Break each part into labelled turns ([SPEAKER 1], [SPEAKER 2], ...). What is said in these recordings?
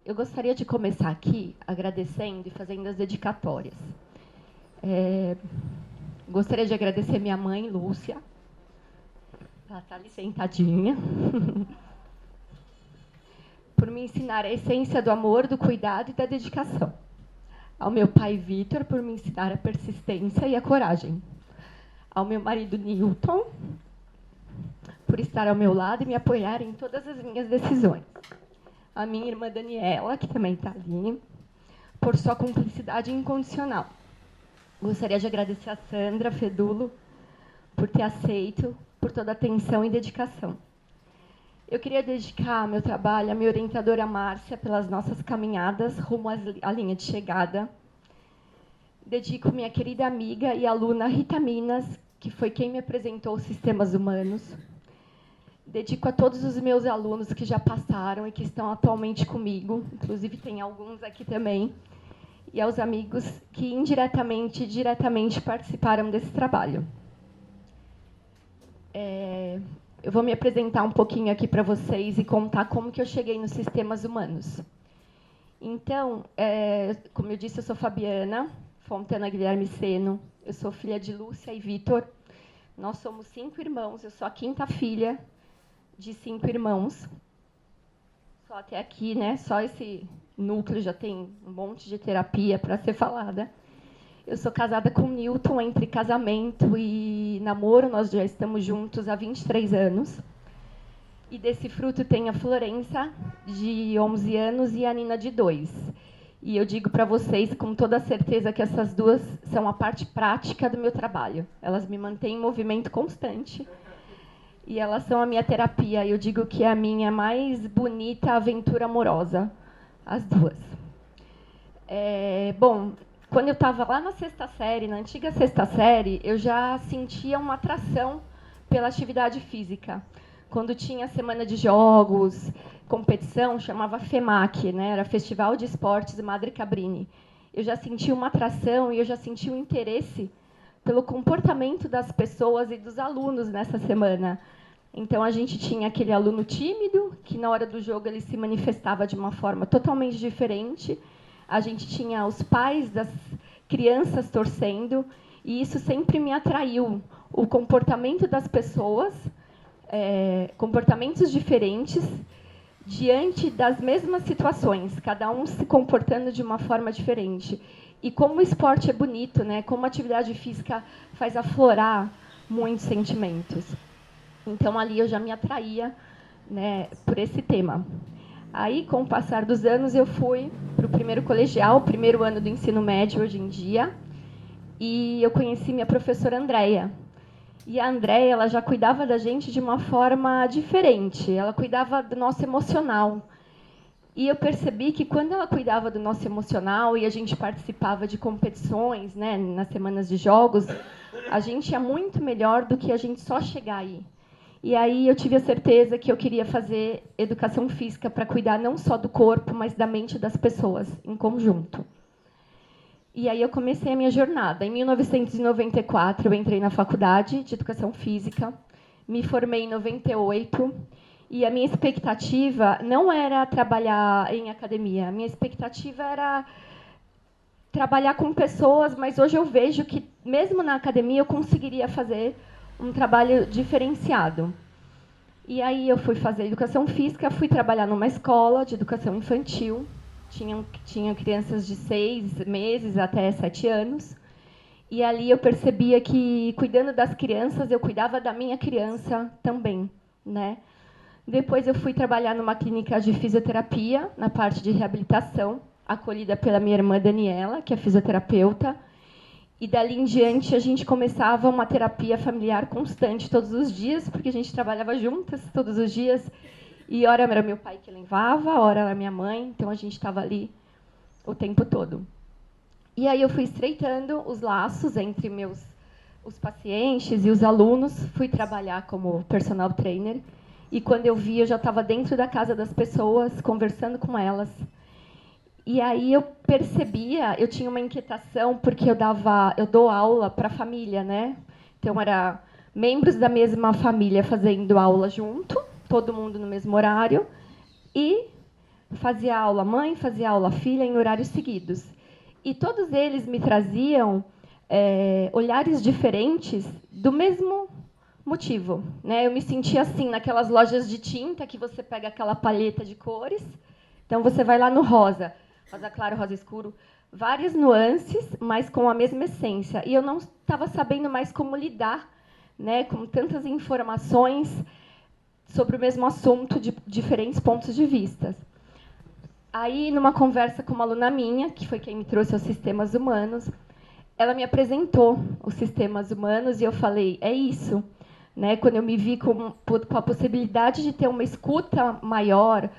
[SPEAKER 1] eu gostaria de começar aqui agradecendo e fazendo as dedicatórias. Gostaria de agradecer minha mãe, Lúcia. Ela está ali sentadinha. Por me ensinar a essência do amor, do cuidado e da dedicação. Ao meu pai, Vitor, por me ensinar a persistência e a coragem. Ao meu marido, Newton, por estar ao meu lado e me apoiar em todas as minhas decisões. A minha irmã Daniela, que também está ali, por sua cumplicidade incondicional. Gostaria de agradecer a Sandra Fedulo por ter aceito, por toda a atenção e dedicação. Eu queria dedicar meu trabalho à minha orientadora Márcia pelas nossas caminhadas rumo à linha de chegada. Dedico minha querida amiga e aluna Rita Minas, que foi quem me apresentou os sistemas humanos. Dedico a todos os meus alunos que já passaram e que estão atualmente comigo, inclusive tem alguns aqui também, e aos amigos que indiretamente e diretamente participaram desse trabalho. Eu vou me apresentar um pouquinho aqui para vocês e contar como que eu cheguei nos sistemas humanos. Então, como eu disse, eu sou Fabiana Fontana Guilherme Seno, eu sou filha de Lúcia e Vitor. Nós somos 5 irmãos, eu sou a 5ª filha de 5 irmãos. Só até aqui, né? Só esse núcleo já tem um monte de terapia para ser falada. Eu sou casada com o Newton, entre casamento e namoro, nós já estamos juntos há 23 anos. E desse fruto tem a Florença, de 11 anos, e a Nina, de 2. E eu digo para vocês com toda certeza que essas duas são a parte prática do meu trabalho. Elas me mantêm em movimento constante. E elas são a minha terapia. Eu digo que é a minha mais bonita aventura amorosa, as duas. Bom, quando eu estava lá na 6ª série, na antiga 6ª série, eu já sentia uma atração pela atividade física. Quando tinha semana de jogos, competição, chamava FEMAC, né? Era Festival de Esportes Madre Cabrini. Eu já sentia uma atração e eu já sentia um interesse pelo comportamento das pessoas e dos alunos nessa semana. Então, a gente tinha aquele aluno tímido, que na hora do jogo ele se manifestava de uma forma totalmente diferente. A gente tinha os pais das crianças torcendo, e isso sempre me atraiu. O comportamento das pessoas, comportamentos diferentes, diante das mesmas situações, cada um se comportando de uma forma diferente. E como o esporte é bonito, né? Como a atividade física faz aflorar muitos sentimentos. Então, ali eu já me atraía, né, por esse tema. Aí, com o passar dos anos, eu fui para o primeiro colegial, o primeiro ano do ensino médio, hoje em dia, e eu conheci minha professora Andréia. E a Andréia, ela já cuidava da gente de uma forma diferente, ela cuidava do nosso emocional. E eu percebi que, quando ela cuidava do nosso emocional e a gente participava de competições, né, nas semanas de jogos, a gente ia muito melhor do que a gente só chegar aí. E aí eu tive a certeza que eu queria fazer educação física para cuidar não só do corpo, mas da mente das pessoas, em conjunto. E aí eu comecei a minha jornada. Em 1994, eu entrei na faculdade de educação física, me formei em 98, e a minha expectativa não era trabalhar em academia, a minha expectativa era trabalhar com pessoas, mas hoje eu vejo que, mesmo na academia, eu conseguiria fazer um trabalho diferenciado. E aí eu fui fazer educação física, fui trabalhar numa escola de educação infantil. Tinham crianças de 6 meses até 7 anos. E ali eu percebia que, cuidando das crianças, eu cuidava da minha criança também, né? Depois eu fui trabalhar numa clínica de fisioterapia, na parte de reabilitação, acolhida pela minha irmã Daniela, que é fisioterapeuta. E dali em diante a gente começava uma terapia familiar constante todos os dias, porque a gente trabalhava juntas todos os dias. E ora era meu pai que levava, ora era minha mãe, então a gente estava ali o tempo todo. E aí eu fui estreitando os laços entre os pacientes e os alunos, fui trabalhar como personal trainer. E quando eu vi, eu já estava dentro da casa das pessoas, conversando com elas. E aí eu percebia, eu tinha uma inquietação, porque eu dou aula para a família, né? Então, era membros da mesma família fazendo aula junto, todo mundo no mesmo horário, e fazia aula mãe, fazia aula filha em horários seguidos. E todos eles me traziam olhares diferentes do mesmo motivo, né? Eu me sentia assim naquelas lojas de tinta que você pega aquela paleta de cores. Então você vai lá no rosa, rosa claro, rosa escuro, várias nuances, mas com a mesma essência. E eu não estava sabendo mais como lidar, né, com tantas informações sobre o mesmo assunto de diferentes pontos de vista. Aí, numa conversa com uma aluna minha, que foi quem me trouxe aos sistemas humanos, ela me apresentou os sistemas humanos e eu falei, é isso. Né? Quando eu me vi com a possibilidade de ter uma escuta maior,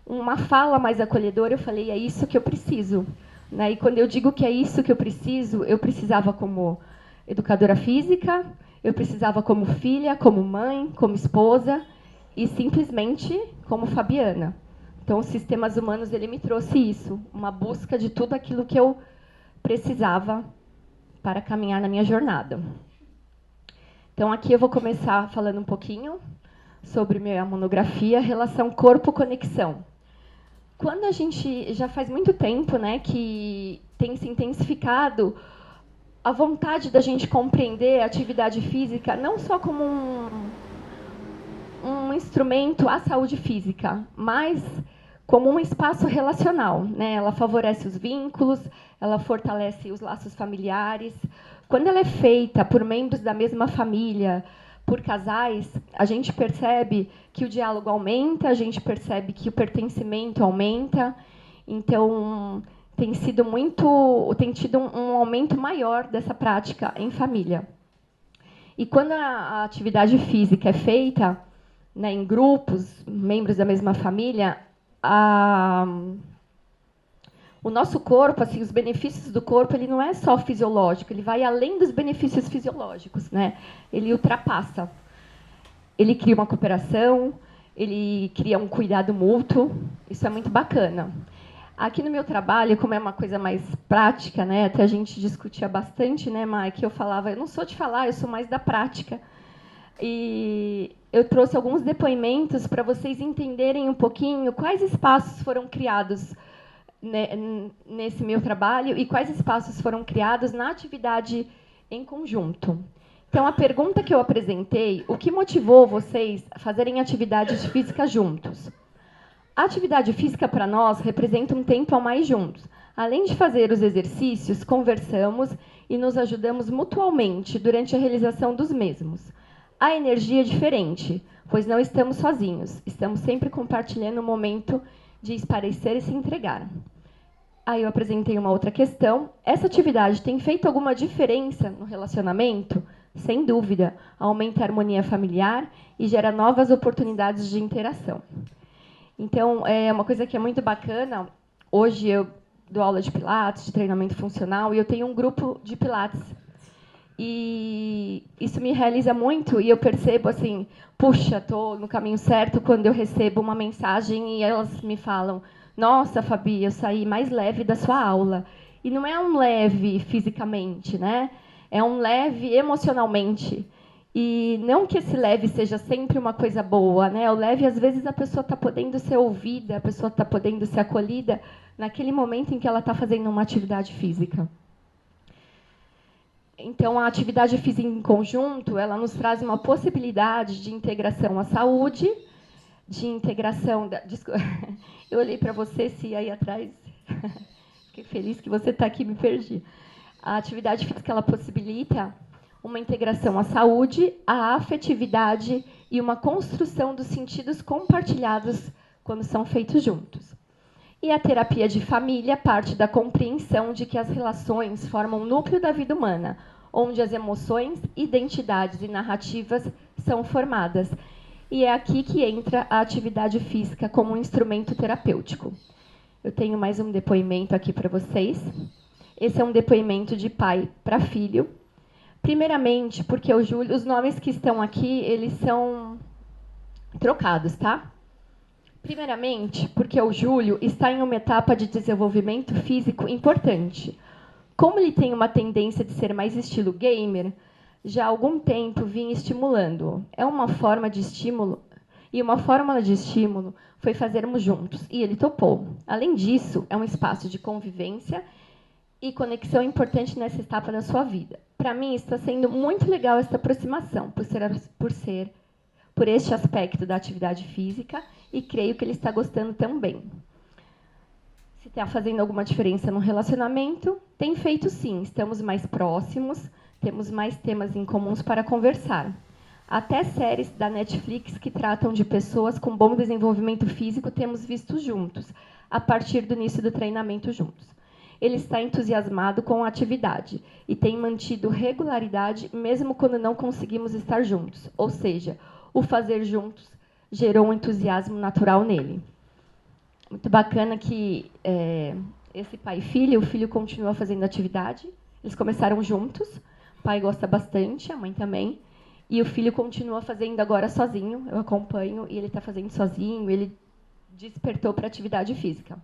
[SPEAKER 1] uma fala mais acolhedora, eu falei, é isso que eu preciso. Né? E quando eu digo que é isso que eu precisava como educadora física, eu precisava como filha, como mãe, como esposa e simplesmente como Fabiana. Então, os sistemas humanos ele me trouxe isso, uma busca de tudo aquilo que eu precisava para caminhar na minha jornada. Então, aqui eu vou começar falando um pouquinho sobre minha monografia, relação corpo-conexão. Quando a gente, já faz muito tempo, né, que tem se intensificado a vontade da gente compreender a atividade física não só como um instrumento à saúde física, mas como um espaço relacional, né? Ela favorece os vínculos, ela fortalece os laços familiares. Quando ela é feita por membros da mesma família, por casais, a gente percebe que o diálogo aumenta, a gente percebe que o pertencimento aumenta. Então, tem tido um aumento maior dessa prática em família. E quando a atividade física é feita, né, em grupos, membros da mesma família, o nosso corpo, assim, os benefícios do corpo, ele não é só fisiológico, ele vai além dos benefícios fisiológicos, né? Ele ultrapassa. Ele cria uma cooperação, ele cria um cuidado mútuo, isso é muito bacana. Aqui no meu trabalho, como é uma coisa mais prática, né, até a gente discutia bastante, né, Mike, eu falava, eu não sou de falar, eu sou mais da prática. E eu trouxe alguns depoimentos para vocês entenderem um pouquinho quais espaços foram criados nesse meu trabalho e quais espaços foram criados na atividade em conjunto. Então, a pergunta que eu apresentei, o que motivou vocês a fazerem atividades físicas juntos? A atividade física, para nós, representa um tempo a mais juntos. Além de fazer os exercícios, conversamos e nos ajudamos mutuamente durante a realização dos mesmos. A energia é diferente, pois não estamos sozinhos. Estamos sempre compartilhando um momento de esparecer e se entregar. Aí eu apresentei uma outra questão. Essa atividade tem feito alguma diferença no relacionamento? Sem dúvida. Aumenta a harmonia familiar e gera novas oportunidades de interação. Então, é uma coisa que é muito bacana. Hoje eu dou aula de pilates, de treinamento funcional, e eu tenho um grupo de pilates. E isso me realiza muito, e eu percebo assim, puxa, estou no caminho certo quando eu recebo uma mensagem e elas me falam, nossa, Fabi, eu saí mais leve da sua aula. E não é um leve fisicamente, né? É um leve emocionalmente. E não que esse leve seja sempre uma coisa boa, né? O leve, às vezes, a pessoa está podendo ser ouvida, a pessoa está podendo ser acolhida naquele momento em que ela está fazendo uma atividade física. Então, a atividade física em conjunto, ela nos traz uma possibilidade de integração à saúde, de integração... Eu olhei para você, se aí atrás... Fiquei feliz que você está aqui, me perdi. A atividade física, ela possibilita uma integração à saúde, à afetividade e uma construção dos sentidos compartilhados quando são feitos juntos. E a terapia de família parte da compreensão de que as relações formam o núcleo da vida humana, onde as emoções, identidades e narrativas são formadas. E é aqui que entra a atividade física como um instrumento terapêutico. Eu tenho mais um depoimento aqui para vocês. Esse é um depoimento de pai para filho. Primeiramente, porque o Júlio, os nomes que estão aqui, eles são trocados, tá? Primeiramente, porque o Júlio está em uma etapa de desenvolvimento físico importante. Como ele tem uma tendência de ser mais estilo gamer, já há algum tempo vim estimulando-o. É uma forma de estímulo E uma fórmula de estímulo foi fazermos juntos, e ele topou. Além disso, é um espaço de convivência e conexão importante nessa etapa da sua vida. Para mim, está sendo muito legal essa aproximação, por este aspecto da atividade física, e creio que ele está gostando também. Se está fazendo alguma diferença no relacionamento, tem feito sim. Estamos mais próximos, temos mais temas em comuns para conversar. Até séries da Netflix que tratam de pessoas com bom desenvolvimento físico temos visto juntos, a partir do início do treinamento juntos. Ele está entusiasmado com a atividade e tem mantido regularidade mesmo quando não conseguimos estar juntos. Ou seja, o fazer juntos gerou um entusiasmo natural nele. Muito bacana que esse pai e filho, o filho continua fazendo atividade. Eles começaram juntos. O pai gosta bastante, a mãe também. E o filho continua fazendo agora sozinho. Eu acompanho e ele está fazendo sozinho. Ele despertou para a atividade física.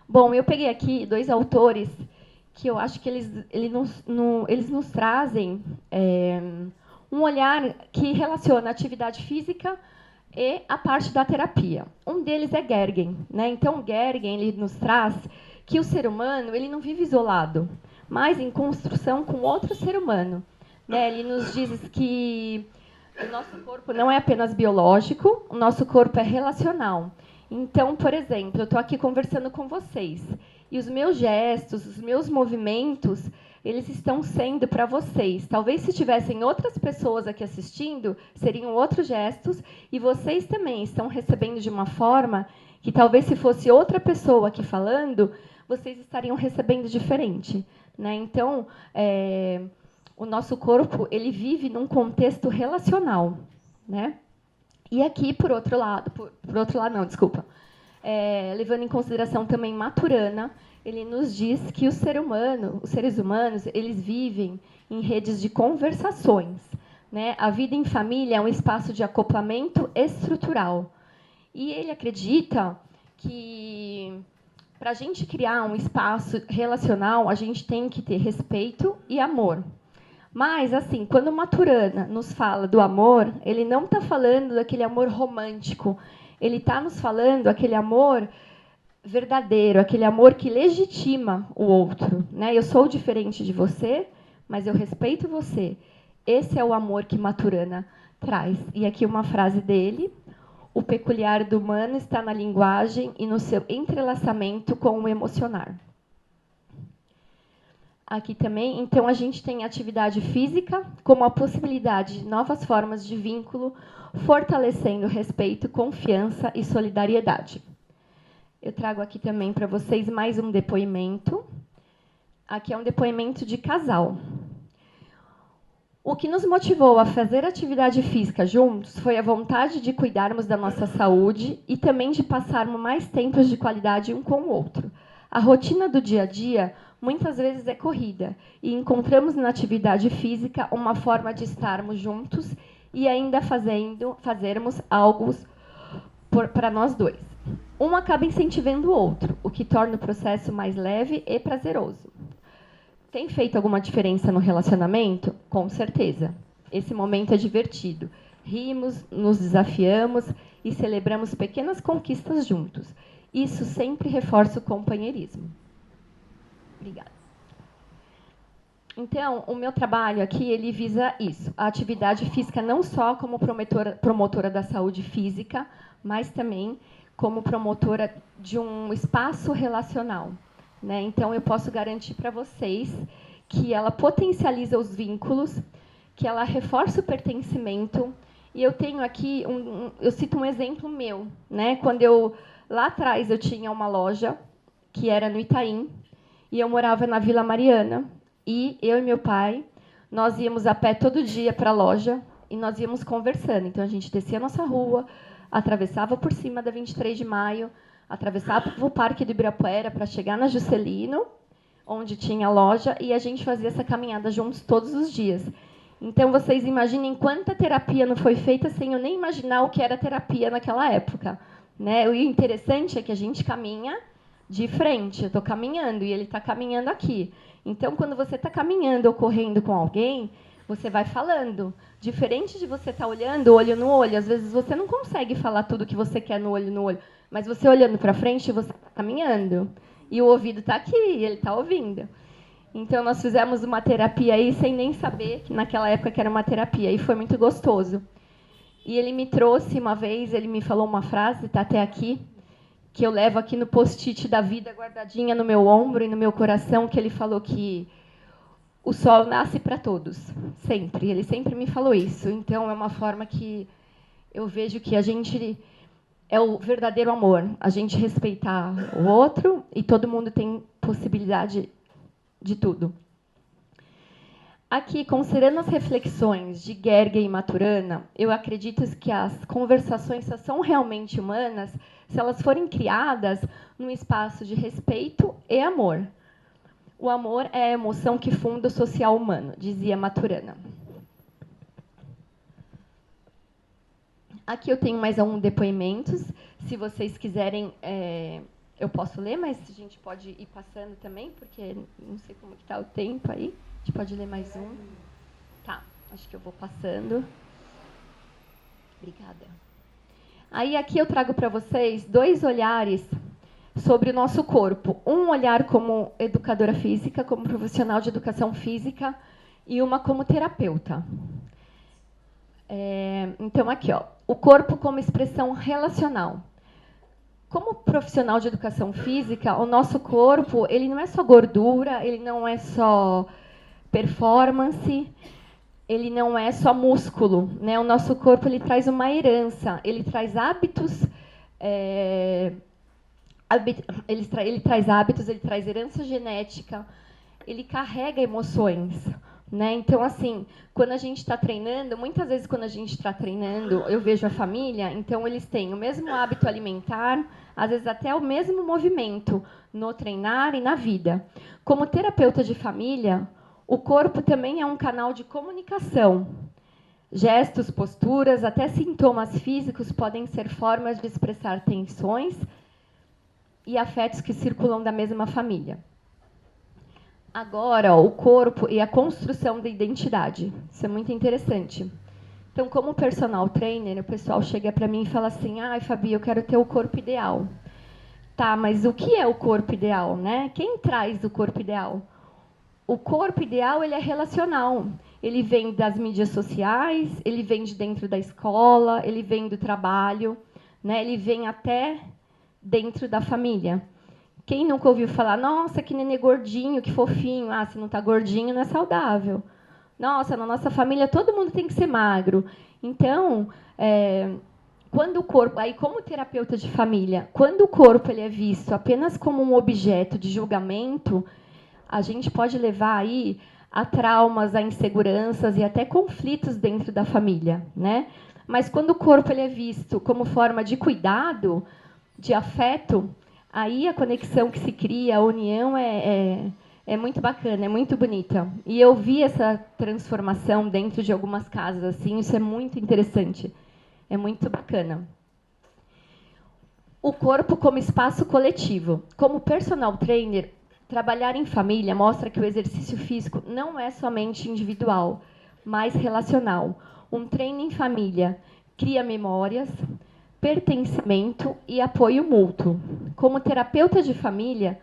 [SPEAKER 1] Bom, eu peguei aqui 2 autores que eu acho que eles nos trazem um olhar que relaciona a atividade física e a parte da terapia. Um deles é Gergen, né? Então, Gergen ele nos traz que o ser humano ele não vive isolado, mas em construção com outro ser humano. Né? Ele nos diz que o nosso corpo não é apenas biológico, o nosso corpo é relacional. Então, por exemplo, eu estou aqui conversando com vocês, e os meus gestos, os meus movimentos, eles estão sendo para vocês. Talvez se tivessem outras pessoas aqui assistindo, seriam outros gestos, e vocês também estão recebendo de uma forma que talvez se fosse outra pessoa aqui falando, vocês estariam recebendo diferente. Né? Então, o nosso corpo ele vive num contexto relacional. Né? E aqui, por outro lado, levando em consideração também Maturana, ele nos diz que os seres humanos, eles vivem em redes de conversações. Né? A vida em família é um espaço de acoplamento estrutural. E ele acredita que, para a gente criar um espaço relacional, a gente tem que ter respeito e amor. Mas, assim, quando Maturana nos fala do amor, ele não está falando daquele amor romântico. Ele está nos falando aquele amor verdadeiro, aquele amor que legitima o outro. Né? Eu sou diferente de você, mas eu respeito você. Esse é o amor que Maturana traz. E aqui uma frase dele. O peculiar do humano está na linguagem e no seu entrelaçamento com o emocionar. Aqui também, então, a gente tem atividade física como a possibilidade de novas formas de vínculo, fortalecendo respeito, confiança e solidariedade. Eu trago aqui também para vocês mais um depoimento. Aqui é um depoimento de casal. O que nos motivou a fazer atividade física juntos foi a vontade de cuidarmos da nossa saúde e também de passarmos mais tempos de qualidade um com o outro. A rotina do dia a dia muitas vezes é corrida e encontramos na atividade física uma forma de estarmos juntos e ainda fazermos algo para nós dois. Um acaba incentivando o outro, o que torna o processo mais leve e prazeroso. Tem feito alguma diferença no relacionamento? Com certeza. Esse momento é divertido. Rimos, nos desafiamos e celebramos pequenas conquistas juntos. Isso sempre reforça o companheirismo. Obrigada. Então, o meu trabalho aqui, ele visa isso. A atividade física não só como promotora da saúde física, mas também como promotora de um espaço relacional. Né? Então, eu posso garantir para vocês que ela potencializa os vínculos, que ela reforça o pertencimento. E eu tenho aqui, eu cito um exemplo meu. Né? Quando lá atrás, eu tinha uma loja, que era no Itaim, e eu morava na Vila Mariana. E eu e meu pai, nós íamos a pé todo dia para a loja, e nós íamos conversando. Então, a gente descia a nossa rua, atravessava por cima da 23 de maio, atravessava o Parque do Ibirapuera para chegar na Juscelino, onde tinha a loja, e a gente fazia essa caminhada juntos todos os dias. Então, vocês imaginem quanta terapia não foi feita sem eu nem imaginar o que era terapia naquela época. Né? O interessante é que a gente caminha de frente. Eu estou caminhando e ele está caminhando aqui. Então, quando você está caminhando ou correndo com alguém, Você vai falando. Diferente de você estar olhando olho no olho, às vezes você não consegue falar tudo que você quer no olho no olho, mas você olhando para frente, você está caminhando. E o ouvido está aqui, ele está ouvindo. Então, nós fizemos uma terapia aí sem nem saber que naquela época que era uma terapia, e foi muito gostoso. E ele me trouxe uma vez, ele me falou uma frase, está até aqui, que eu levo aqui no post-it da vida, guardadinha no meu ombro e no meu coração, que ele falou que o sol nasce para todos, sempre. Ele sempre me falou isso. Então, é uma forma que eu vejo que a gente é o verdadeiro amor, a gente respeitar o outro e todo mundo tem possibilidade de tudo. Aqui, considerando as reflexões de Gergen e Maturana, eu acredito que as conversações só são realmente humanas se elas forem criadas num espaço de respeito e amor. O amor é a emoção que funda o social humano, dizia Maturana. Aqui eu tenho mais alguns depoimentos. Se vocês quiserem, eu posso ler, mas a gente pode ir passando também, porque não sei como está o tempo aí. A gente pode ler mais um. Tá, acho que eu vou passando. Obrigada. Aí aqui eu trago para vocês 2 olhares sobre o nosso corpo. Um olhar como educadora física, como profissional de educação física, e uma como terapeuta. Então, aqui, ó, o corpo como expressão relacional. Como profissional de educação física, o nosso corpo, ele não é só gordura, ele não é só performance, ele não é só músculo, né? O nosso corpo, ele traz uma herança, ele traz hábitos, ele traz hábitos, ele traz herança genética, ele carrega emoções, né? Então, assim, quando a gente está treinando, muitas vezes quando a gente está treinando, eu vejo a família, então eles têm o mesmo hábito alimentar, às vezes até o mesmo movimento no treinar e na vida. Como terapeuta de família, o corpo também é um canal de comunicação. Gestos, posturas, até sintomas físicos podem ser formas de expressar tensões e afetos que circulam da mesma família. Agora, ó, o corpo e a construção da identidade. Isso é muito interessante. Então, como personal trainer, o pessoal chega para mim e fala assim: "Ai, Fabi, eu quero ter o corpo ideal". Tá, mas o que é o corpo ideal, né? Quem traz o corpo ideal? O corpo ideal, ele é relacional. Ele vem das mídias sociais, ele vem de dentro da escola, ele vem do trabalho, né? Ele vem até dentro da família. Quem nunca ouviu falar, nossa, que nenê gordinho, que fofinho. Ah, se não está gordinho, não é saudável. Nossa, na nossa família todo mundo tem que ser magro. Então, quando o corpo, aí como terapeuta de família, quando o corpo ele é visto apenas como um objeto de julgamento, a gente pode levar aí a traumas, a inseguranças e até conflitos dentro da família, né? Mas quando o corpo ele é visto como forma de cuidado, de afeto, aí a conexão que se cria, a união é muito bacana, é muito bonita. E eu vi essa transformação dentro de algumas casas, assim, isso é muito interessante, é muito bacana. O corpo como espaço coletivo. Como personal trainer, trabalhar em família mostra que o exercício físico não é somente individual, mas relacional. Um treino em família cria memórias, pertencimento e apoio mútuo. Como terapeuta de família,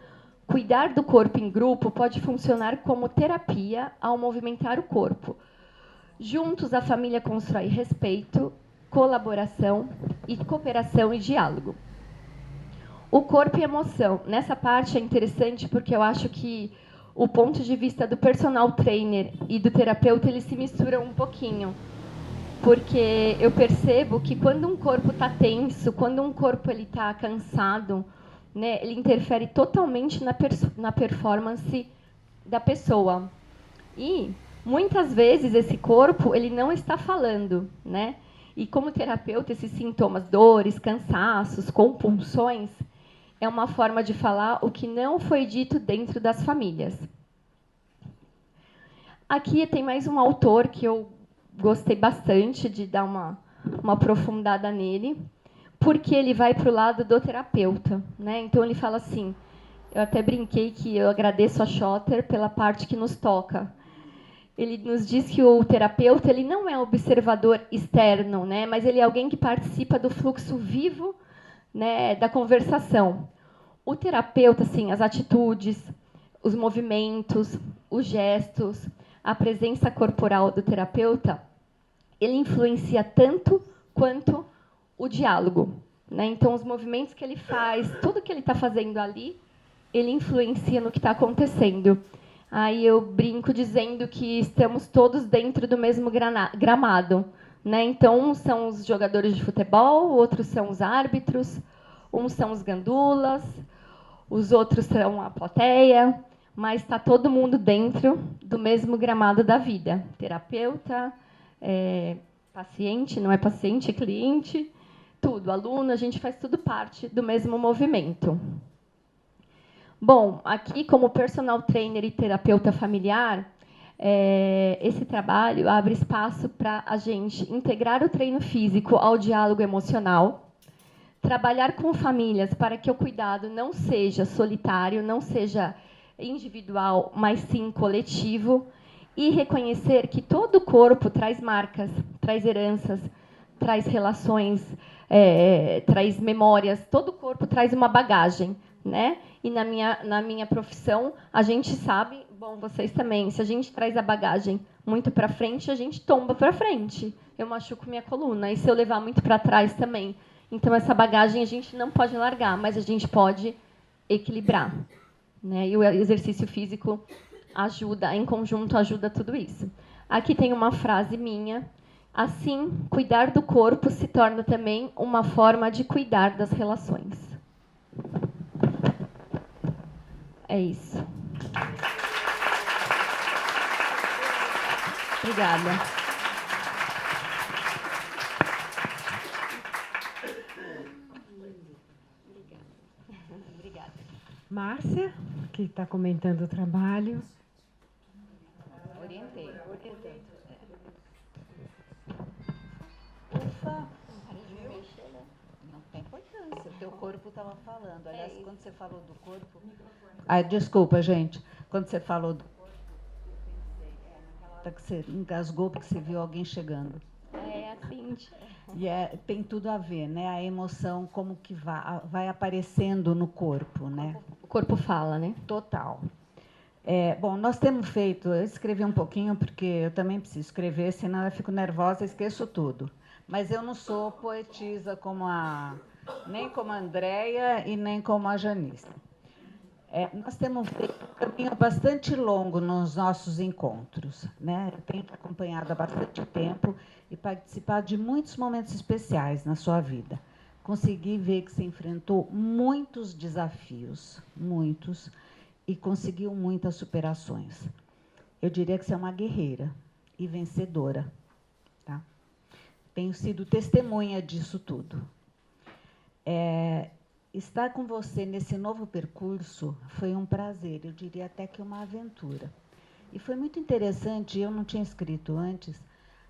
[SPEAKER 1] cuidar do corpo em grupo pode funcionar como terapia ao movimentar o corpo. Juntos, a família constrói respeito, colaboração, e cooperação e diálogo. O corpo e emoção. Nessa parte é interessante porque eu acho que o ponto de vista do personal trainer e do terapeuta eles se misturam um pouquinho. Porque eu percebo que quando um corpo está tenso, quando um corpo está cansado, né, ele interfere totalmente na performance da pessoa. E, muitas vezes, esse corpo ele não está falando. Né? E, como terapeuta, esses sintomas, dores, cansaços, compulsões, é uma forma de falar o que não foi dito dentro das famílias. Aqui tem mais um autor que eu gostei bastante de dar uma aprofundada nele, porque ele vai para o lado do terapeuta. Né? Então, ele fala assim, eu até brinquei que eu agradeço a Schotter pela parte que nos toca. ele nos diz que o terapeuta ele não é observador externo, né, mas ele é alguém que participa do fluxo vivo, né, da conversação. O terapeuta, assim, as atitudes, os movimentos, os gestos, a presença corporal do terapeuta, ele influencia tanto quanto o diálogo, né? Então, os movimentos que ele faz, tudo que ele está fazendo ali, ele influencia no que está acontecendo. Aí eu brinco dizendo que estamos todos dentro do mesmo gramado, né? Então, uns são os jogadores de futebol, outros são os árbitros, uns são os gandulas, os outros são a plateia, mas está todo mundo dentro do mesmo gramado da vida. Terapeuta, paciente, não é paciente, é cliente, tudo, aluno, a gente faz tudo parte do mesmo movimento. Bom, aqui como personal trainer e terapeuta familiar, esse trabalho abre espaço para a gente integrar o treino físico ao diálogo emocional, trabalhar com famílias para que o cuidado não seja solitário, não seja individual, mas sim coletivo, e reconhecer que todo o corpo traz marcas, traz heranças, traz relações, traz memórias, todo o corpo traz uma bagagem, né? E na minha profissão, a gente sabe, bom, vocês também, se a gente traz a bagagem muito para frente, a gente tomba para frente. Eu machuco minha coluna, e se eu levar muito para trás também. Então, essa bagagem a gente não pode largar, mas a gente pode equilibrar, né? E o exercício físico ajuda, em conjunto, ajuda tudo isso. Aqui tem uma frase minha. Assim, cuidar do corpo se torna também uma forma de cuidar das relações. É isso. Obrigada. Obrigada.
[SPEAKER 2] Márcia, que está comentando o trabalho.
[SPEAKER 3] Orientei. Ufa! Não tem importância. O teu corpo estava falando. Aliás, quando você falou do corpo... desculpa, gente. Quando você falou do corpo, eu pensei, naquela hora que você engasgou porque você viu alguém chegando.
[SPEAKER 1] É assim.
[SPEAKER 3] E tem tudo a ver, né? A emoção, como que vai aparecendo no corpo, né?
[SPEAKER 1] O corpo fala, né?
[SPEAKER 3] Total. Bom, nós temos feito... Eu escrevi um pouquinho, porque eu também preciso escrever, senão eu fico nervosa e esqueço tudo. Mas eu não sou poetisa nem como a Andréia e nem como a Janice. Nós temos feito um caminho bastante longo nos nossos encontros, né? Eu tenho acompanhado há bastante tempo e participado de muitos momentos especiais na sua vida. Consegui ver que você enfrentou muitos desafios, muitos, e conseguiu muitas superações. Eu diria que você é uma guerreira e vencedora. Tá? Tenho sido testemunha disso tudo. Estar com você nesse novo percurso foi um prazer, eu diria até que uma aventura. E foi muito interessante, eu não tinha escrito antes,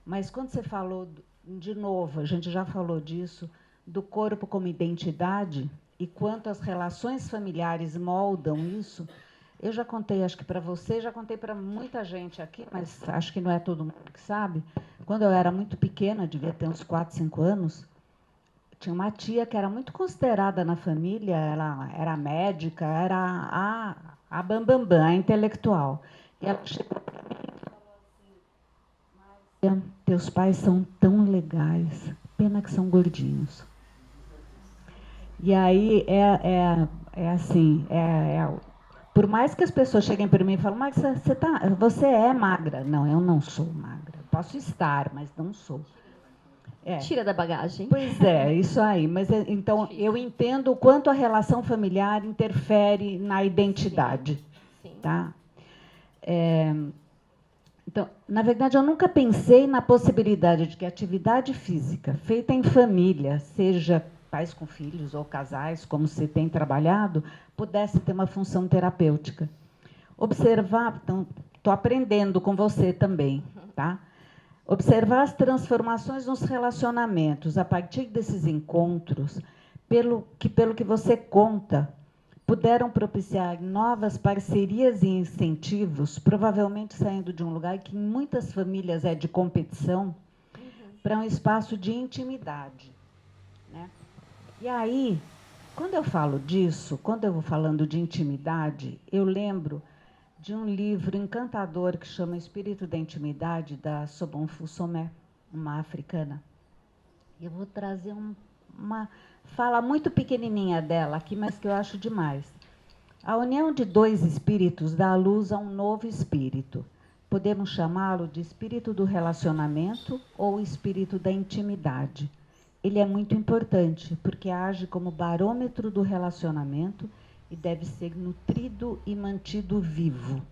[SPEAKER 3] mas quando você falou, de novo, a gente já falou disso, do corpo como identidade e quanto as relações familiares moldam isso, eu já contei, acho que para você, já contei para muita gente aqui, mas acho que não é todo mundo que sabe. Quando eu era muito pequena, devia ter uns 4, 5 anos, tinha uma tia que era muito considerada na família, ela era médica, era a bambambam, a intelectual. E ela chegou para mim e falou assim, Márcia, teus pais são tão legais, pena que são gordinhos. E aí assim, por mais que as pessoas cheguem para mim e falem, mas você é magra. Não, eu não sou magra. Posso estar, mas não sou.
[SPEAKER 1] Tira da bagagem.
[SPEAKER 3] Pois isso aí. Mas então eu entendo o quanto a relação familiar interfere na identidade.
[SPEAKER 1] Sim.
[SPEAKER 3] Tá? Então, na verdade, eu nunca pensei na possibilidade de que a atividade física feita em família, seja pais com filhos ou casais, como você tem trabalhado, pudesse ter uma função terapêutica. Observar, então, estou aprendendo com você também, tá? Observar as transformações nos relacionamentos a partir desses encontros, pelo que você conta, puderam propiciar novas parcerias e incentivos, provavelmente saindo de um lugar que em muitas famílias é de competição, para um espaço de intimidade, né? E aí, quando eu falo disso, quando eu vou falando de intimidade, eu lembro de um livro encantador que chama Espírito da Intimidade, da Sobonfu Somé, uma africana. Eu vou trazer uma fala muito pequenininha dela aqui, mas que eu acho demais. A união de dois espíritos dá luz a um novo espírito. Podemos chamá-lo de espírito do relacionamento ou espírito da intimidade. Ele é muito importante, porque age como barômetro do relacionamento e deve ser nutrido e mantido vivo.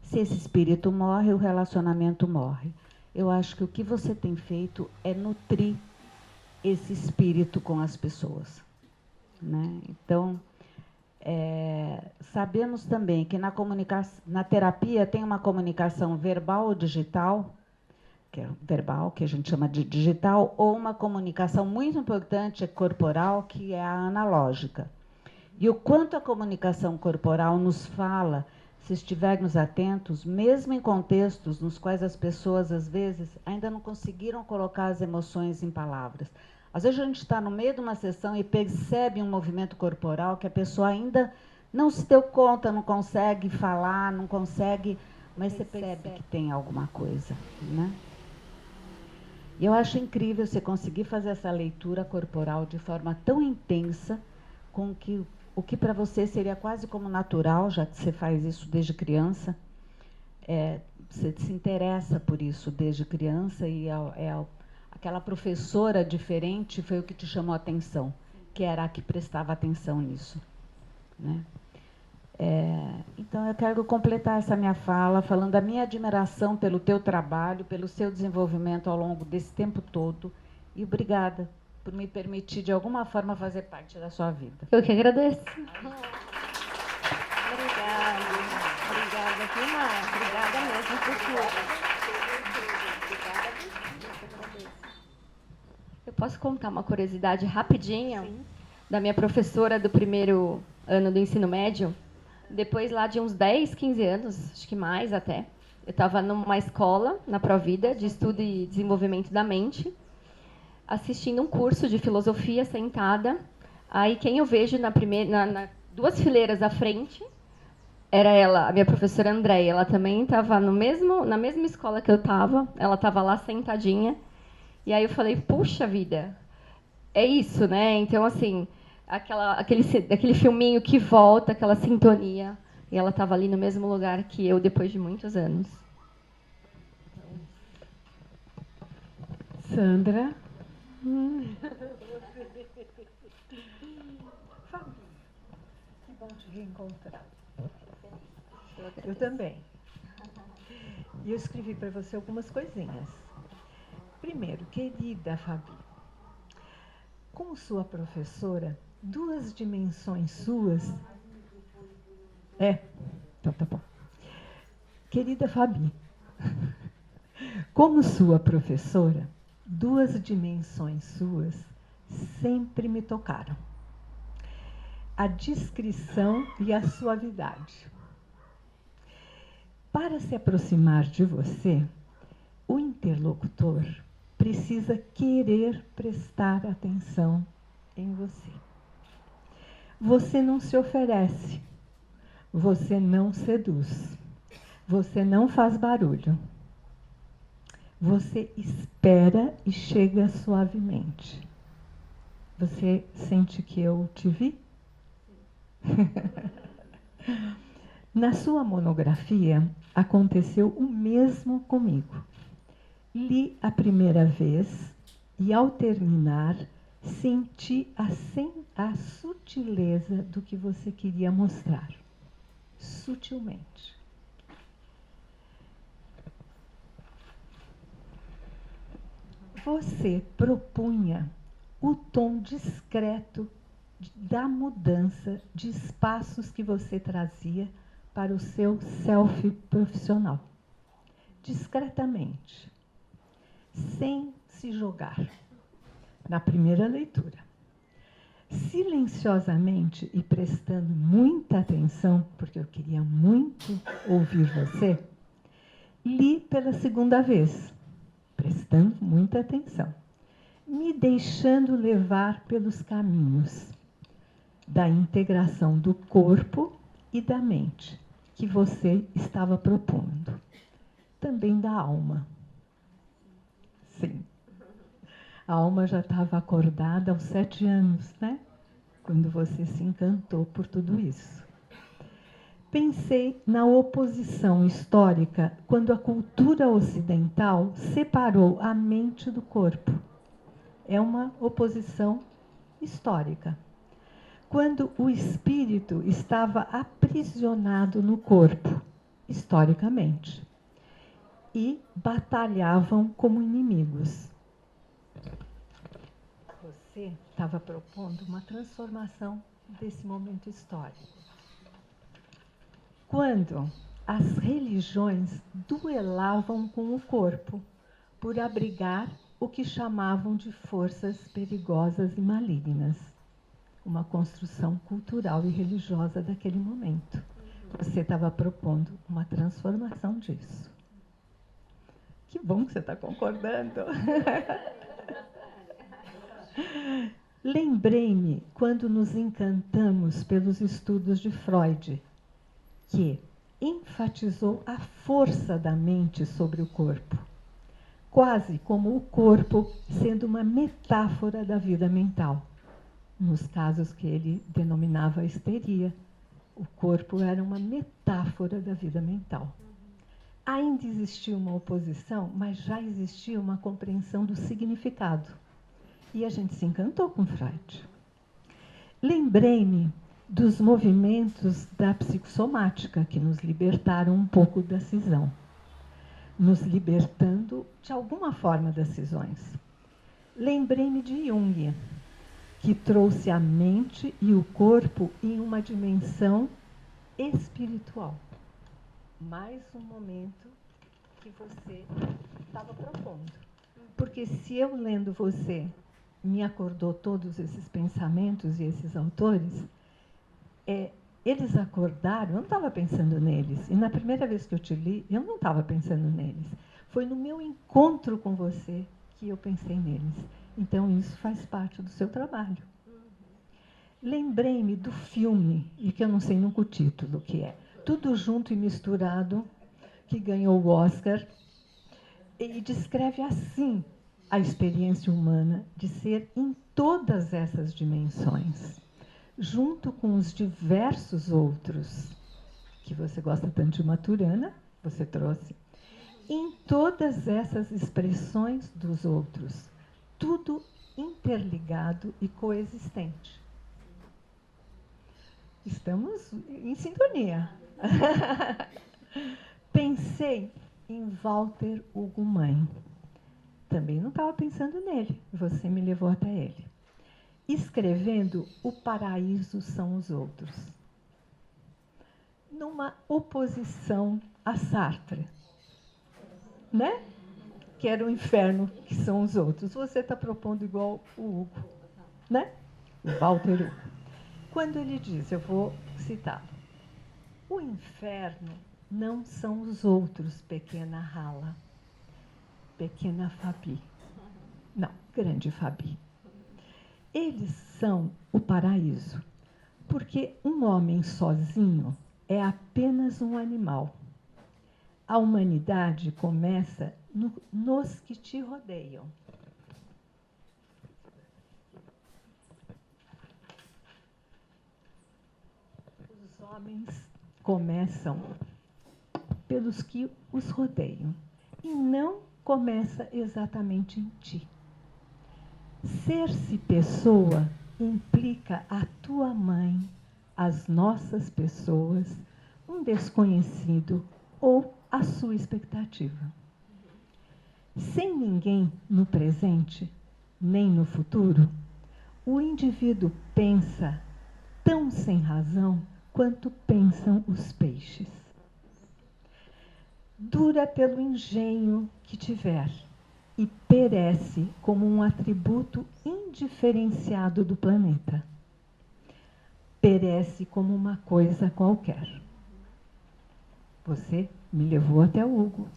[SPEAKER 3] Se esse espírito morre, o relacionamento morre. Eu acho que o que você tem feito é nutrir esse espírito com as pessoas, né? Então, sabemos também que na terapia tem uma comunicação verbal ou digital, que é verbal, que a gente chama de digital, ou uma comunicação muito importante corporal, que é a analógica. E o quanto a comunicação corporal nos fala, se estivermos atentos, mesmo em contextos nos quais as pessoas, às vezes, ainda não conseguiram colocar as emoções em palavras. Às vezes a gente está no meio de uma sessão e percebe um movimento corporal que a pessoa ainda não se deu conta, não consegue falar, não consegue, mas você percebe que tem alguma coisa, né? E eu acho incrível você conseguir fazer essa leitura corporal de forma tão intensa, com que o que para você seria quase como natural, já que você faz isso desde criança, você se interessa por isso desde criança e aquela professora diferente foi o que te chamou a atenção, que era a que prestava atenção nisso, né? Então, eu quero completar essa minha fala falando da minha admiração pelo teu trabalho, pelo seu desenvolvimento ao longo desse tempo todo. E obrigada por me permitir, de alguma forma, fazer parte da sua vida.
[SPEAKER 1] Eu que agradeço. Obrigada. Obrigada, Vilma. Obrigada mesmo por tudo. Eu posso contar uma curiosidade rapidinha? Sim. Da minha professora do primeiro ano do ensino médio? Depois, lá de uns 10, 15 anos, acho que mais até, eu estava numa escola, na Provida, de estudo e desenvolvimento da mente, assistindo um curso de filosofia, sentada. Aí, quem eu vejo na duas fileiras à frente, era ela, a minha professora Andréia. Ela também estava na mesma escola que eu estava, ela estava lá sentadinha. E aí eu falei, puxa vida, é isso, né? Então, assim, aquele filminho que volta, aquela sintonia, e ela estava ali no mesmo lugar que eu depois de muitos anos.
[SPEAKER 2] Sandra. Que bom te reencontrar. Eu também. E eu escrevi para você algumas coisinhas. Primeiro, querida Fabi, como sua professora, duas dimensões suas... Então tá bom. Querida Fabi, como sua professora, duas dimensões suas sempre me tocaram. A discrição e a suavidade. Para se aproximar de você, o interlocutor precisa querer prestar atenção em você. Você não se oferece, você não seduz, você não faz barulho. Você espera e chega suavemente. Você sente que eu te vi? Na sua monografia, aconteceu o mesmo comigo. Li a primeira vez e, ao terminar, senti a sutileza do que você queria mostrar. Sutilmente. Você propunha o tom discreto da mudança de espaços que você trazia para o seu self profissional. Discretamente, sem se jogar. Na primeira leitura. Silenciosamente e prestando muita atenção, porque eu queria muito ouvir você, li pela segunda vez, prestando muita atenção, me deixando levar pelos caminhos da integração do corpo e da mente que você estava propondo. Também da alma. Sim. A alma já estava acordada aos 7 anos, né? Quando você se encantou por tudo isso. Pensei na oposição histórica quando a cultura ocidental separou a mente do corpo. É uma oposição histórica. Quando o espírito estava aprisionado no corpo, historicamente, e batalhavam como inimigos. Você estava propondo uma transformação desse momento histórico. Quando as religiões duelavam com o corpo por abrigar o que chamavam de forças perigosas e malignas, uma construção cultural e religiosa daquele momento. Você estava propondo uma transformação disso. Que bom que você está concordando. Lembrei-me quando nos encantamos pelos estudos de Freud, que enfatizou a força da mente sobre o corpo, quase como o corpo sendo uma metáfora da vida mental. Nos casos que ele denominava histeria, o corpo era uma metáfora da vida mental. Ainda existia uma oposição, mas já existia uma compreensão do significado. E a gente se encantou com Freud. Lembrei-me dos movimentos da psicossomática que nos libertaram um pouco da cisão, nos libertando de alguma forma das cisões. Lembrei-me de Jung, que trouxe a mente e o corpo em uma dimensão espiritual. Mais um momento que você estava propondo. Porque se eu, lendo você, me acordou todos esses pensamentos e esses autores, eles acordaram, eu não estava pensando neles. E na primeira vez que eu te li, eu não estava pensando neles. Foi no meu encontro com você que eu pensei neles. Então, isso faz parte do seu trabalho. Lembrei-me do filme, e que eu não sei nunca o título que é, Tudo Junto e Misturado, que ganhou o Oscar, e descreve assim a experiência humana de ser em todas essas dimensões, junto com os diversos outros, que você gosta tanto de Maturana, você trouxe, em todas essas expressões dos outros, tudo interligado e coexistente. Estamos em sintonia. Pensei em Walter Ugumãe. Também não estava pensando nele, você me levou até ele. Escrevendo O Paraíso São os Outros. Numa oposição a Sartre, né? Que era o inferno, que são os outros. Você está propondo igual o Hugo, né? O Walter Hugo. Quando ele diz, eu vou citá-lo, o inferno não são os outros, pequena Rala, pequena Fabi. Não, grande Fabi. Eles são o paraíso, porque um homem sozinho é apenas um animal. A humanidade começa nos que te rodeiam. Os homens começam pelos que os rodeiam e não começa exatamente em ti. Ser-se pessoa implica a tua mãe, as nossas pessoas, um desconhecido ou a sua expectativa. Sem ninguém no presente, nem no futuro, o indivíduo pensa tão sem razão quanto pensam os peixes. Dura pelo engenho que tiver e perece como um atributo indiferenciado do planeta. perece como uma coisa qualquer. Você me levou até o Hugo.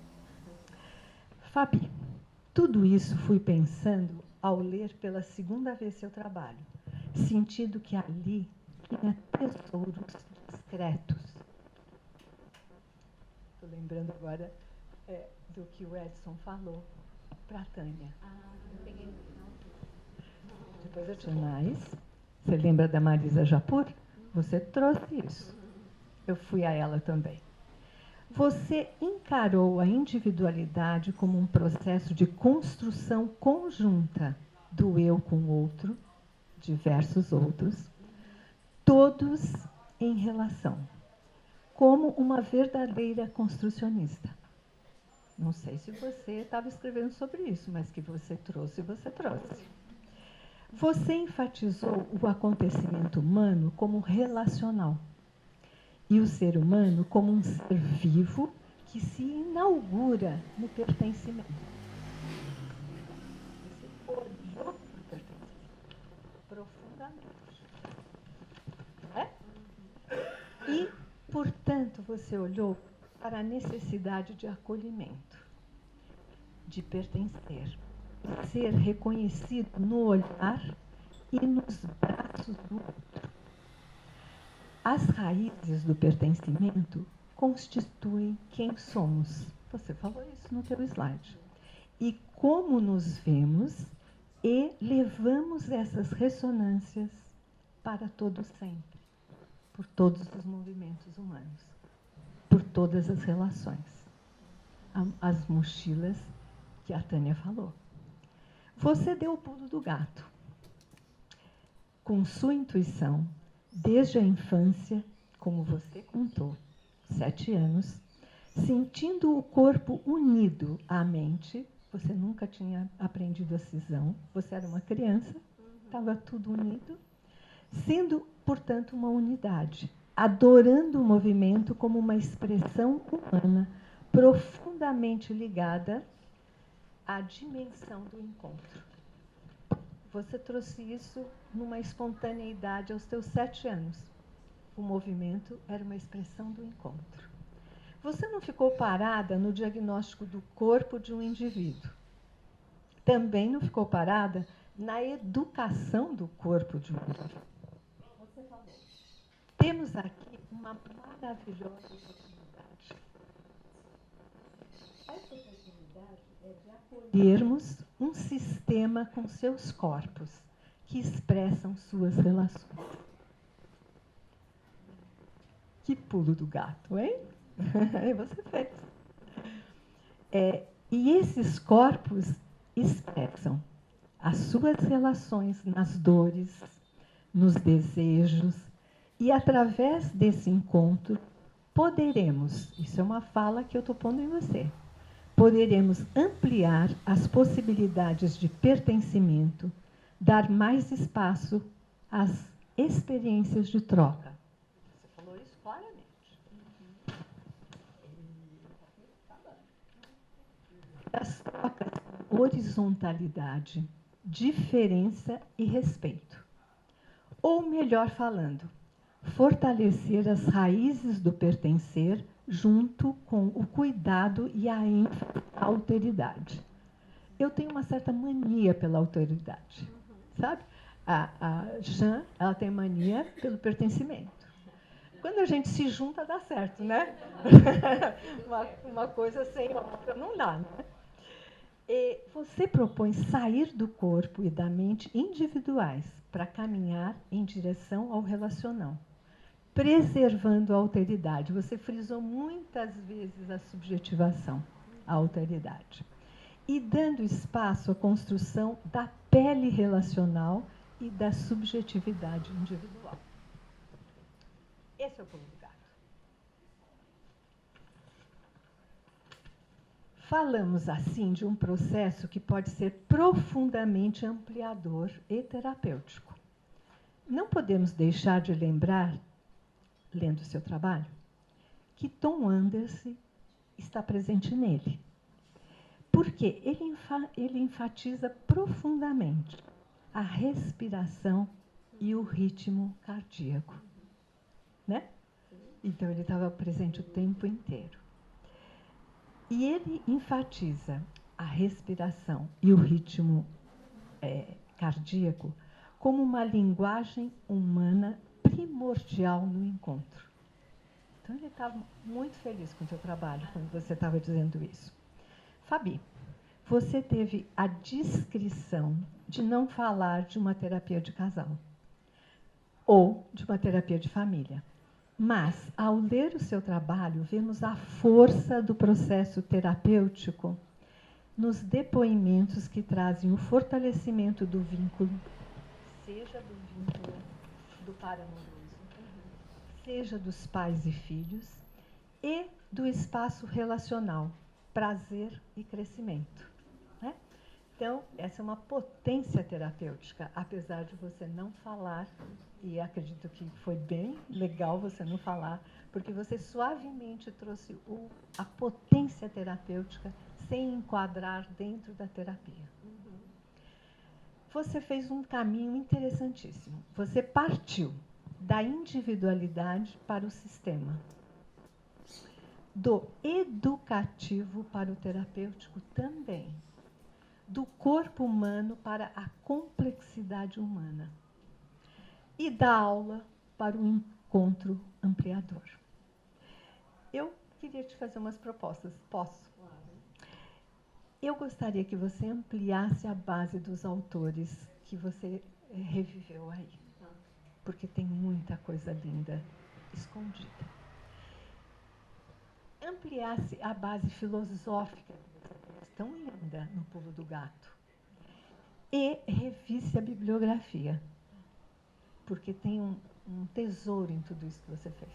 [SPEAKER 2] Fabi, tudo isso fui pensando ao ler pela segunda vez seu trabalho, sentindo que ali tinha tesouros discretos. Estou lembrando agora do que o Edson falou para a Tânia.
[SPEAKER 3] Eu peguei.
[SPEAKER 2] Depois eu te conto. Você lembra da Marisa Japur? Você trouxe isso. Eu fui a ela também. Você encarou a individualidade como um processo de construção conjunta do eu com o outro, diversos outros, todos em relação, como uma verdadeira construcionista. Não sei se você estava escrevendo sobre isso, mas que você trouxe, você trouxe. Você enfatizou o acontecimento humano como relacional e o ser humano como um ser vivo que se inaugura no pertencimento. Você olhou para o pertencimento profundamente. Não é? E, portanto, você olhou para a necessidade de acolhimento, de pertencer, de ser reconhecido no olhar e nos braços do outro. As raízes do pertencimento constituem quem somos. Você falou isso no teu slide. E como nos vemos e levamos essas ressonâncias para todo sempre, por todos os movimentos humanos, por todas as relações. As mochilas que a Tânia falou. Você deu o pulo do gato. Com sua intuição, desde a infância, como você contou, 7 anos, sentindo o corpo unido à mente, você nunca tinha aprendido a cisão, você era uma criança, estava tudo unido, sendo, portanto, uma unidade, adorando o movimento como uma expressão humana profundamente ligada à dimensão do encontro. Você trouxe isso numa espontaneidade aos teus 7 anos. O movimento era uma expressão do encontro. Você não ficou parada no diagnóstico do corpo de um indivíduo. Também não ficou parada na educação do corpo de um indivíduo. Você falou. Temos aqui uma maravilhosa oportunidade. Essa oportunidade é de acolhermos um sistema com seus corpos, que expressam suas relações. Que pulo do gato, hein? Você fez. E esses corpos expressam as suas relações nas dores, nos desejos, e através desse encontro poderemos, isso é uma fala que eu estou pondo em você, poderemos ampliar as possibilidades de pertencimento, dar mais espaço às experiências de troca. Você falou isso claramente. As trocas, horizontalidade, diferença e respeito. Ou melhor falando, fortalecer as raízes do pertencer junto com o cuidado e a alteridade. Eu tenho uma certa mania pela alteridade, sabe? A Jean, ela tem mania pelo pertencimento. Quando a gente se junta, dá certo, né? uma coisa sem outra não dá, né? E você propõe sair do corpo e da mente individuais para caminhar em direção ao relacional, preservando a alteridade. Você frisou muitas vezes a subjetivação, a alteridade. E dando espaço à construção da pele relacional e da subjetividade individual. Esse é o pulo do gato. Falamos, assim, de um processo que pode ser profundamente ampliador e terapêutico. Não podemos deixar de lembrar, lendo o seu trabalho, que Tom Anderson está presente nele. Porque ele enfatiza profundamente a respiração e o ritmo cardíaco. né? Então, ele estava presente o tempo inteiro. E ele enfatiza a respiração e o ritmo cardíaco como uma linguagem humana primordial no encontro. Então, ele estava muito feliz com o seu trabalho quando você estava dizendo isso. Fabi, você teve a discrição de não falar de uma terapia de casal ou de uma terapia de família. Mas, ao ler o seu trabalho, vemos a força do processo terapêutico nos depoimentos que trazem o fortalecimento do vínculo, seja do vínculo do par amoroso, seja dos pais e filhos, e do espaço relacional, prazer e crescimento. Né? Então, essa é uma potência terapêutica, apesar de você não falar, e acredito que foi bem legal você não falar, porque você suavemente trouxe a potência terapêutica sem enquadrar dentro da terapia. Você fez um caminho interessantíssimo. Você partiu da individualidade para o sistema, do educativo para o terapêutico também, do corpo humano para a complexidade humana e da aula para o encontro ampliador. Eu queria te fazer umas propostas. Posso? Eu gostaria que você ampliasse a base dos autores que você reviveu aí, porque tem muita coisa linda escondida. Ampliasse a base filosófica tão linda no Pulo do Gato e revisse a bibliografia, porque tem um tesouro em tudo isso que você fez.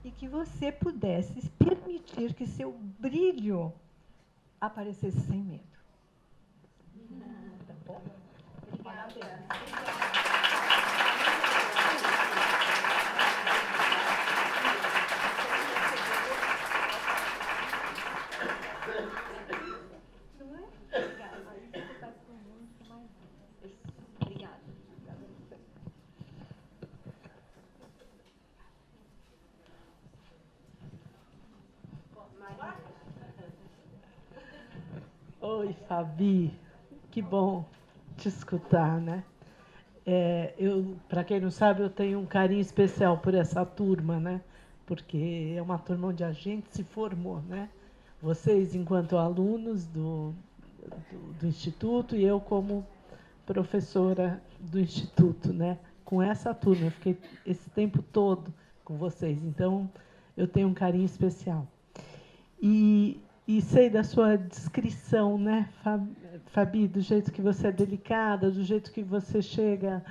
[SPEAKER 2] E que você pudesse permitir que seu brilho aparecesse sem medo. Tá bom? Parabéns.
[SPEAKER 4] Oi, Fabi, que bom te escutar, né? Para quem não sabe, eu tenho um carinho especial por essa turma, né? Porque é uma turma onde a gente se formou, né? Vocês, enquanto alunos do Instituto, e eu como professora do Instituto, né? Com essa turma, eu fiquei esse tempo todo com vocês, então eu tenho um carinho especial. E sei da sua descrição, né, Fabi, do jeito que você é delicada, do jeito que você chega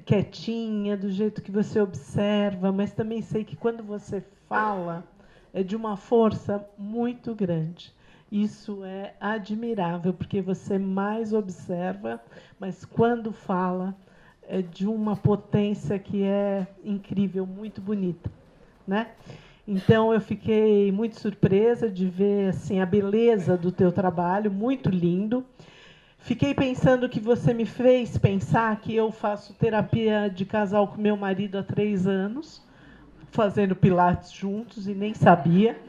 [SPEAKER 4] quietinha, do jeito que você observa, mas também sei que quando você fala é de uma força muito grande. Isso é admirável, porque você mais observa, mas quando fala é de uma potência que é incrível, muito bonita, né? Então, eu fiquei muito surpresa de ver assim, a beleza do teu trabalho, muito lindo. Fiquei pensando que você me fez pensar que eu faço terapia de casal com meu marido há 3 anos, fazendo pilates juntos, e nem sabia.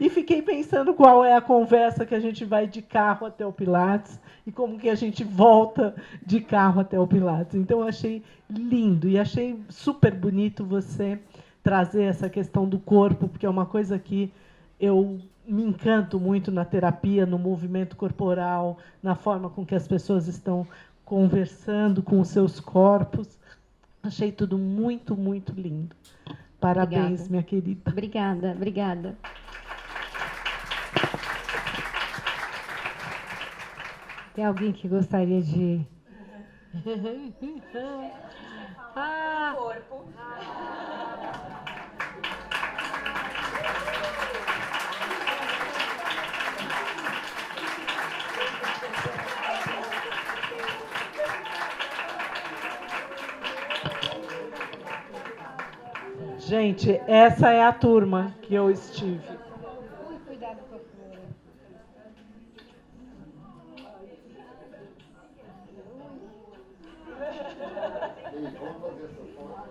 [SPEAKER 4] E fiquei pensando qual é a conversa que a gente vai de carro até o pilates e como que a gente volta de carro até o pilates. Então, eu achei lindo e achei super bonito você trazer essa questão do corpo, porque é uma coisa que eu me encanto muito na terapia, no movimento corporal, na forma com que as pessoas estão conversando com os seus corpos. Achei tudo muito, muito lindo. Parabéns, obrigada, minha querida.
[SPEAKER 1] Obrigada, obrigada.
[SPEAKER 5] Tem alguém que gostaria de...
[SPEAKER 1] Corpo.
[SPEAKER 4] Gente, essa é a turma que eu estive.
[SPEAKER 5] Cuidado com a flor.
[SPEAKER 6] Vamos fazer essa foto.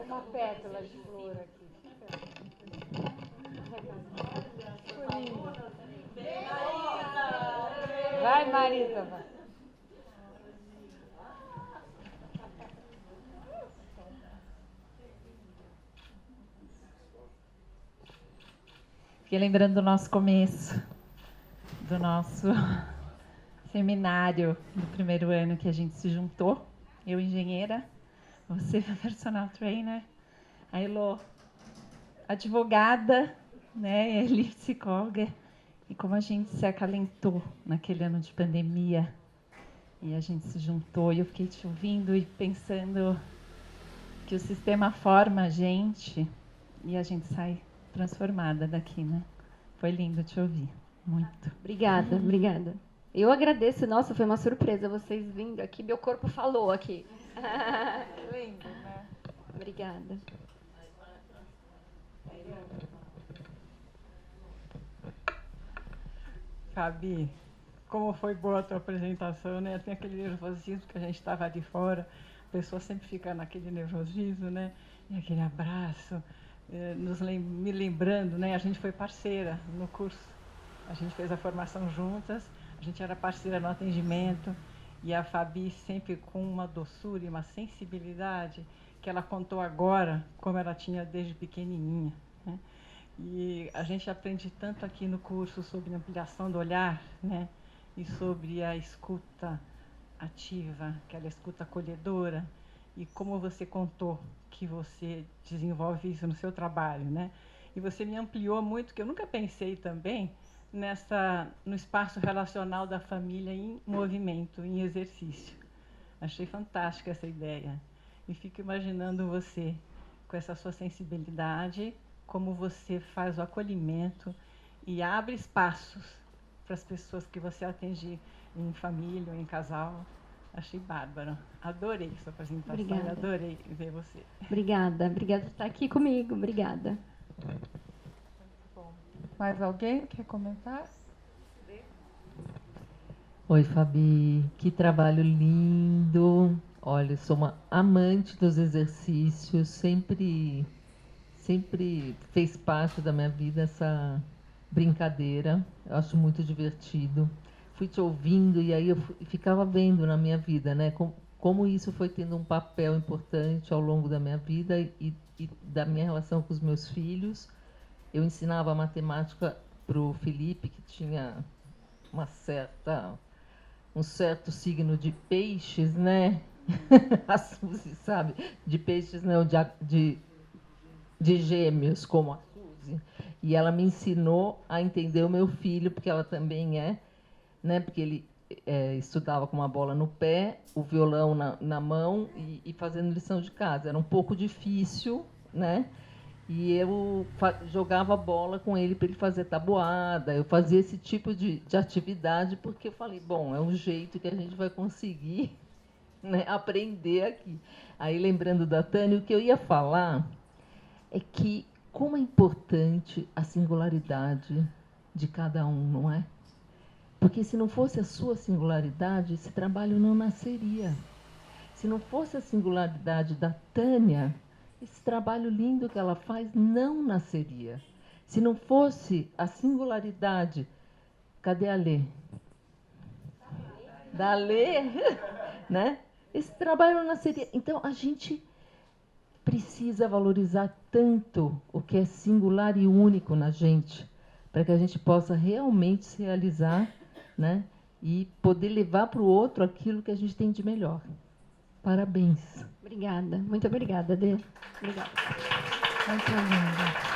[SPEAKER 5] Uma pétala de flor aqui. Ficou lindo. Vai, Marisa, vai.
[SPEAKER 6] Fiquei lembrando do nosso começo, do nosso seminário do primeiro ano que a gente se juntou. Eu, engenheira, você, personal trainer, a Elô, advogada, né, Eli, psicóloga. E como a gente se acalentou naquele ano de pandemia e a gente se juntou, e eu fiquei te ouvindo e pensando que o sistema forma a gente e a gente sai transformada daqui, né? Foi lindo te ouvir, muito.
[SPEAKER 1] Obrigada, obrigada. Eu agradeço, nossa, foi uma surpresa vocês vindo aqui, meu corpo falou aqui.
[SPEAKER 6] Lindo, né?
[SPEAKER 1] Obrigada.
[SPEAKER 7] Fabi, como foi boa a tua apresentação, né? Tem aquele nervosismo que a gente estava de fora, a pessoa sempre fica naquele nervosismo, né? E aquele abraço, me lembrando, né? A gente foi parceira no curso, a gente fez a formação juntas, a gente era parceira no atendimento, e a Fabi sempre com uma doçura e uma sensibilidade que ela contou agora, como ela tinha desde pequenininha, né? E a gente aprende tanto aqui no curso sobre ampliação do olhar, né? E sobre a escuta ativa, aquela escuta acolhedora. E como você contou que você desenvolve isso no seu trabalho, né? E você me ampliou muito, que eu nunca pensei também no espaço relacional da família em movimento, em exercício. Achei fantástica essa ideia. E fico imaginando você com essa sua sensibilidade, como você faz o acolhimento e abre espaços para as pessoas que você atende em família ou em casal. Achei bárbaro. Adorei sua apresentação.
[SPEAKER 1] Obrigada.
[SPEAKER 7] Adorei ver você.
[SPEAKER 1] Obrigada, obrigada por estar aqui comigo, obrigada.
[SPEAKER 6] Mais alguém quer comentar?
[SPEAKER 8] Oi, Fabi, que trabalho lindo. Olha, eu sou uma amante dos exercícios, sempre fez parte da minha vida essa brincadeira. Eu acho muito divertido. Fui te ouvindo e aí eu ficava vendo na minha vida, né, como isso foi tendo um papel importante ao longo da minha vida e da minha relação com os meus filhos. Eu ensinava matemática para o Felipe, que tinha um certo signo de peixes, né? A Suzy sabe, de peixes, não, de gêmeos, como a Suzy. E ela me ensinou a entender o meu filho, porque ela também é, né? Porque ele estudava com uma bola no pé, o violão na mão e fazendo lição de casa. Era um pouco difícil, né? E eu jogava bola com ele para ele fazer tabuada. Eu fazia esse tipo de atividade porque eu falei, bom, é um jeito que a gente vai conseguir, né, aprender aqui. Aí, lembrando da Tânia, o que eu ia falar é que como é importante a singularidade de cada um, não é? Porque se não fosse a sua singularidade, esse trabalho não nasceria. Se não fosse a singularidade da Tânia, esse trabalho lindo que ela faz não nasceria. Se não fosse a singularidade... Cadê a Lê? Da Lê, né? Esse trabalho não nasceria. Então, a gente precisa valorizar tanto o que é singular e único na gente, para que a gente possa realmente se realizar, né? E poder levar para o outro aquilo que a gente tem de melhor. Parabéns.
[SPEAKER 1] Obrigada, muito obrigada, Dê. Obrigada.
[SPEAKER 6] Muito lindo.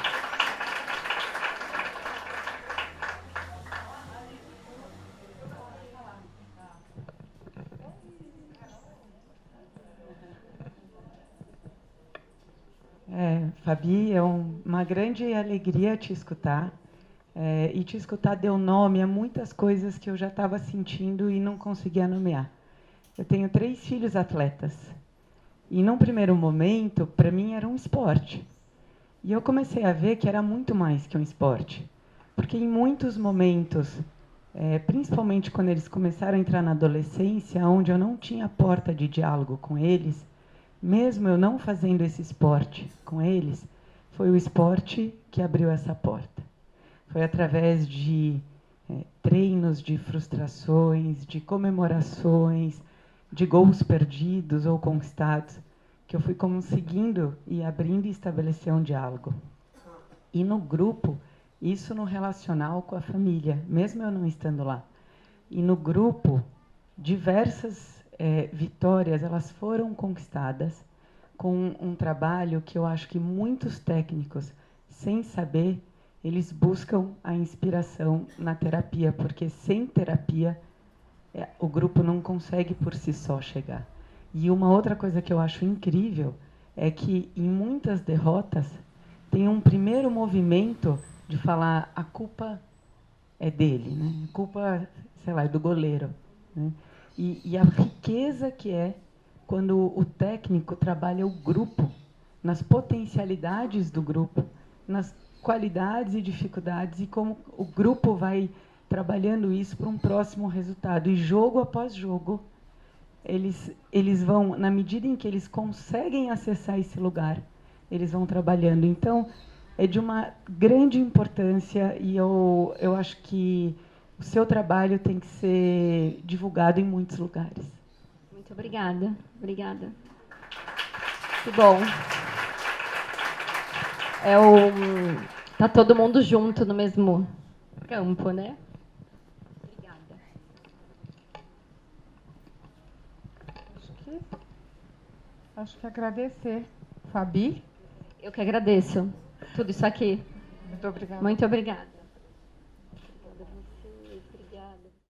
[SPEAKER 9] Fabi, é uma grande alegria te escutar. E te escutar deu nome a muitas coisas que eu já estava sentindo e não conseguia nomear. Eu tenho 3 filhos atletas. E, num primeiro momento, para mim era um esporte. E eu comecei a ver que era muito mais que um esporte. Porque, em muitos momentos principalmente quando eles começaram a entrar na adolescência, onde eu não tinha porta de diálogo com eles, mesmo eu não fazendo esse esporte com eles, foi o esporte que abriu essa porta. Foi através de treinos, de frustrações, de comemorações, de gols perdidos ou conquistados, que eu fui conseguindo ir abrindo e estabelecer um diálogo. E no grupo, isso no relacional com a família, mesmo eu não estando lá. E no grupo, diversas vitórias, elas foram conquistadas com um trabalho que eu acho que muitos técnicos, sem saber, eles buscam a inspiração na terapia, porque sem terapia o grupo não consegue por si só chegar. E uma outra coisa que eu acho incrível é que em muitas derrotas tem um primeiro movimento de falar a culpa é dele, né? A culpa, sei lá, é do goleiro, né? E a riqueza que é quando o técnico trabalha o grupo, nas potencialidades do grupo, nas qualidades e dificuldades, e como o grupo vai trabalhando isso para um próximo resultado. E jogo após jogo, eles vão, na medida em que eles conseguem acessar esse lugar, eles vão trabalhando. Então, é de uma grande importância, e eu acho que o seu trabalho tem que ser divulgado em muitos lugares.
[SPEAKER 1] Muito obrigada. Obrigada. Que bom. Tá todo mundo junto no mesmo campo, né? Obrigada.
[SPEAKER 5] Acho que agradecer. Fabi?
[SPEAKER 1] Eu que agradeço tudo isso aqui.
[SPEAKER 5] Muito obrigada.
[SPEAKER 1] Muito obrigada.